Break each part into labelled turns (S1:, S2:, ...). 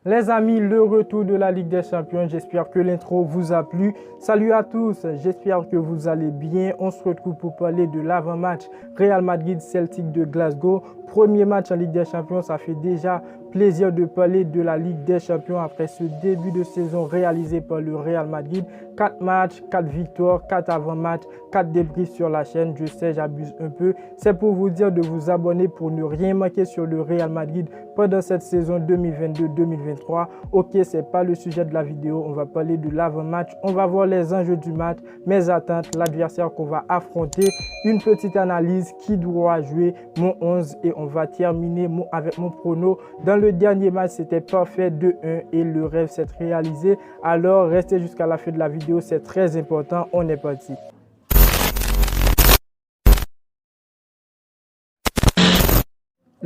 S1: Les amis, le retour de la Ligue des Champions, j'espère que l'intro vous a plu. Salut à tous, j'espère que vous allez bien. On se retrouve pour parler de l'avant-match Real Madrid-Celtic de Glasgow. Premier match en Ligue des Champions, ça fait déjà plaisir de parler de la Ligue des Champions après ce début de saison réalisé par le Real Madrid. 4 matchs, 4 victoires, 4 avant-matchs, 4 débriefs sur la chaîne. Je sais, j'abuse un peu. C'est pour vous dire de vous abonner pour ne rien manquer sur le Real Madrid pendant cette saison 2022-2023. Ok, c'est pas le sujet de la vidéo. On va parler de l'avant-match. On va voir les enjeux du match, mes attentes, l'adversaire qu'on va affronter, une petite analyse, qui doit jouer, mon 11 et on va terminer avec mon prono. Dans le dernier match, c'était parfait 2-1 et le rêve s'est réalisé. Alors, restez jusqu'à la fin de la vidéo, c'est très important. On est parti.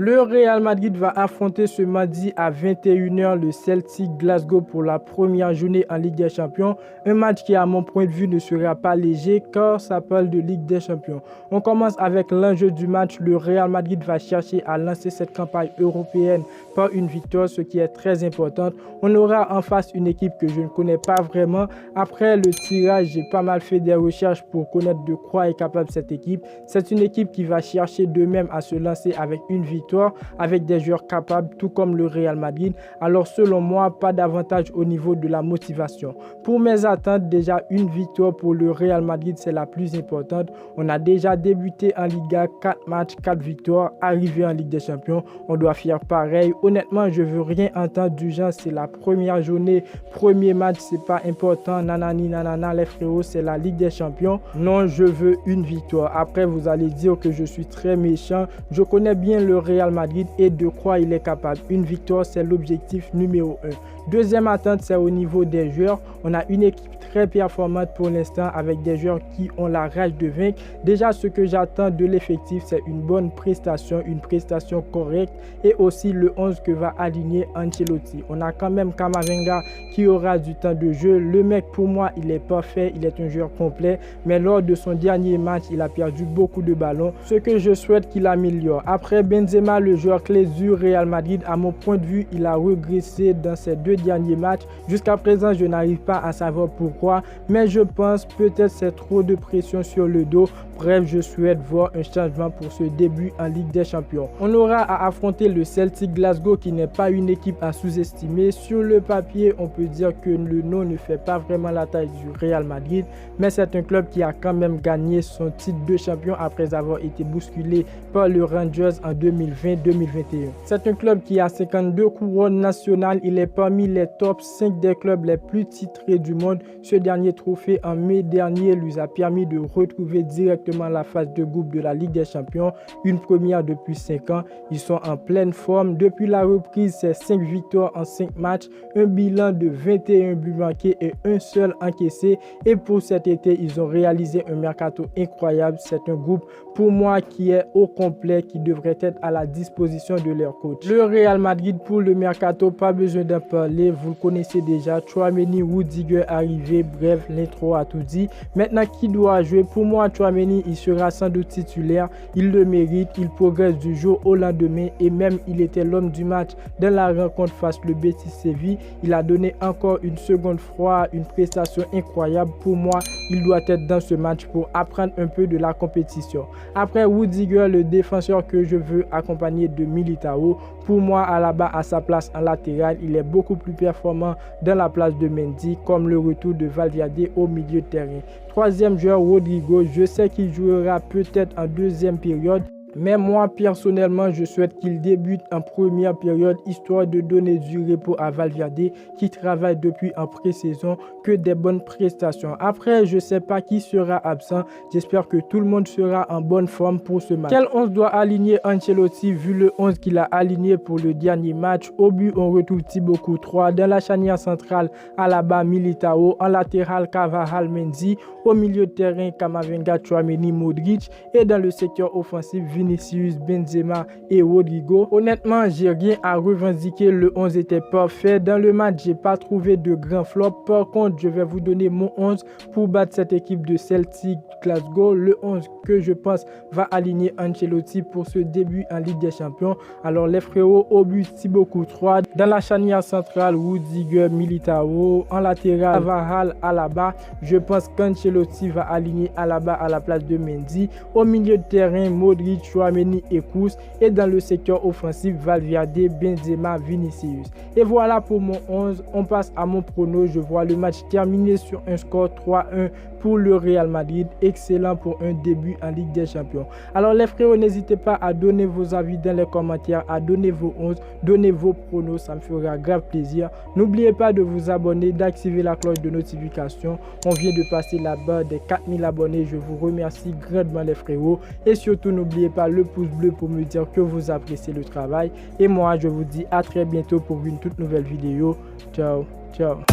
S1: Le Real Madrid va affronter ce mardi à 21 h le Celtic Glasgow pour la première journée en Ligue des Champions. Un match qui, à mon point de vue, ne sera pas léger car ça parle de Ligue des Champions. On commence avec l'enjeu du match. Le Real Madrid va chercher à lancer cette campagne européenne par une victoire, ce qui est très important. On aura en face une équipe que je ne connais pas vraiment. Après le tirage, j'ai pas mal fait des recherches pour connaître de quoi est capable cette équipe. C'est une équipe qui va chercher d'eux-mêmes à se lancer avec une victoire, avec des joueurs capables, tout comme le Real Madrid. Alors selon moi, pas d'avantage au niveau de la motivation. Pour mes attentes, déjà une victoire pour le Real Madrid, c'est la plus importante. On a déjà débuté en Liga, 4 matchs, 4 victoires. Arrivé en Ligue des Champions, on doit faire pareil. Honnêtement, je veux rien entendre du genre, c'est la première journée, premier match, c'est pas important, nanani nanana, les frérots, c'est la Ligue des Champions. Non, je veux une victoire. Après, vous allez dire que je suis très méchant. Je connais bien le Real Madrid et de quoi il est capable. Une victoire, c'est l'objectif numéro 1. Deuxième attente, c'est au niveau des joueurs. On a une équipe très performante pour l'instant avec des joueurs qui ont la rage de vaincre. Déjà, ce que j'attends de l'effectif, c'est une bonne prestation, une prestation correcte et aussi le 11 que va aligner Ancelotti. On a quand même Camavinga qui aura du temps de jeu. Le mec, pour moi, il est parfait, il est un joueur complet, mais lors de son dernier match, il a perdu beaucoup de ballons, ce que je souhaite qu'il améliore. Après Benzema, le joueur clé du Real Madrid, à mon point de vue, il a régressé dans ses 2 derniers matchs. Jusqu'à présent, je n'arrive pas à savoir pourquoi, mais je pense peut-être c'est trop de pression sur le dos. Bref, je souhaite voir un changement pour ce début en Ligue des Champions. On aura à affronter le Celtic Glasgow qui n'est pas une équipe à sous-estimer. Sur le papier, on peut dire que le nom ne fait pas vraiment la taille du Real Madrid, mais c'est un club qui a quand même gagné son titre de champion après avoir été bousculé par le Rangers en 2020-2021. C'est un club qui a 52 couronnes nationales. Il est parmi les top 5 des clubs les plus titrés du monde. Ce dernier trophée en mai dernier lui a permis de retrouver directement la phase de groupe de la Ligue des Champions, une première depuis 5 ans. Ils sont en pleine forme. Depuis la reprise, c'est 5 victoires en 5 matchs, un bilan de 21 buts marqués et un seul encaissé. Et pour cet été, ils ont réalisé un mercato incroyable. C'est un groupe pour moi qui est au complet, qui devrait être à la disposition de leur coach. Le Real Madrid pour le mercato, pas besoin d'en parler, vous le connaissez déjà. Tchouaméni, Rudiger arrivé, bref, l'intro a tout dit. Maintenant, qui doit jouer? Pour moi, Tchouaméni, il sera sans doute titulaire. Il le mérite, il progresse du jour au lendemain et même il était l'homme du match dans la rencontre face le Betis Séville. Il a donné encore une seconde fois une prestation incroyable. Pour moi, il doit être dans ce match pour apprendre un peu de la compétition. Après Rudiger, le défenseur que je veux accompagner de Militao, pour moi, Alaba à sa place en latéral, il est beaucoup plus performant dans la place de Mendy, comme le retour de Valverde au milieu de terrain. Troisième joueur, Rodrigo, je sais qu'il jouera peut-être en deuxième période, mais moi, personnellement, je souhaite qu'il débute en première période, histoire de donner du repos à Valverde, qui travaille depuis en pré-saison, que des bonnes prestations. Après, je ne sais pas qui sera absent. J'espère que tout le monde sera en bonne forme pour ce match. Quel 11 doit aligner Ancelotti, vu le 11 qu'il a aligné pour le dernier match? Au but, on retrouve Thibaut Courtois. Dans la charnière centrale, Alaba, Militao. En latéral, Carvajal, Mendy. Au milieu de terrain, Camavinga, Tchouaméni, Modric. Et dans le secteur offensif, Vinicius, Benzema et Rodrigo. Honnêtement, j'ai rien à revendiquer. Le 11 était parfait. Dans le match, j'ai pas trouvé de grand flop. Par contre, je vais vous donner mon 11 pour battre cette équipe de Celtic Glasgow. Le 11 que je pense va aligner Ancelotti pour ce début en Ligue des Champions. Alors les frérots, au but Thibaut Courtois. Dans la charnière centrale, Rudiger, Militao. En latéral, Carvajal, Alaba. Je pense qu'Ancelotti va aligner Alaba à la place de Mendy. Au milieu de terrain, Modric, Tchouaméni et Kroos. Et dans le secteur offensif, Valverde, Benzema, Vinicius. Et voilà pour mon 11. On passe à mon prono. Je vois le match terminé sur un score 3-1 pour le Real Madrid. Excellent pour un début en Ligue des Champions. Alors les frérots, n'hésitez pas à donner vos avis dans les commentaires, à donner vos 11, donner vos pronos, ça me fera grave plaisir. N'oubliez pas de vous abonner, d'activer la cloche de notification. On vient de passer la barre des 4000 abonnés. Je vous remercie grandement les frérots. Et surtout, n'oubliez pas le pouce bleu pour me dire que vous appréciez le travail. Et moi, je vous dis à très bientôt pour une toute nouvelle vidéo. Ciao, ciao.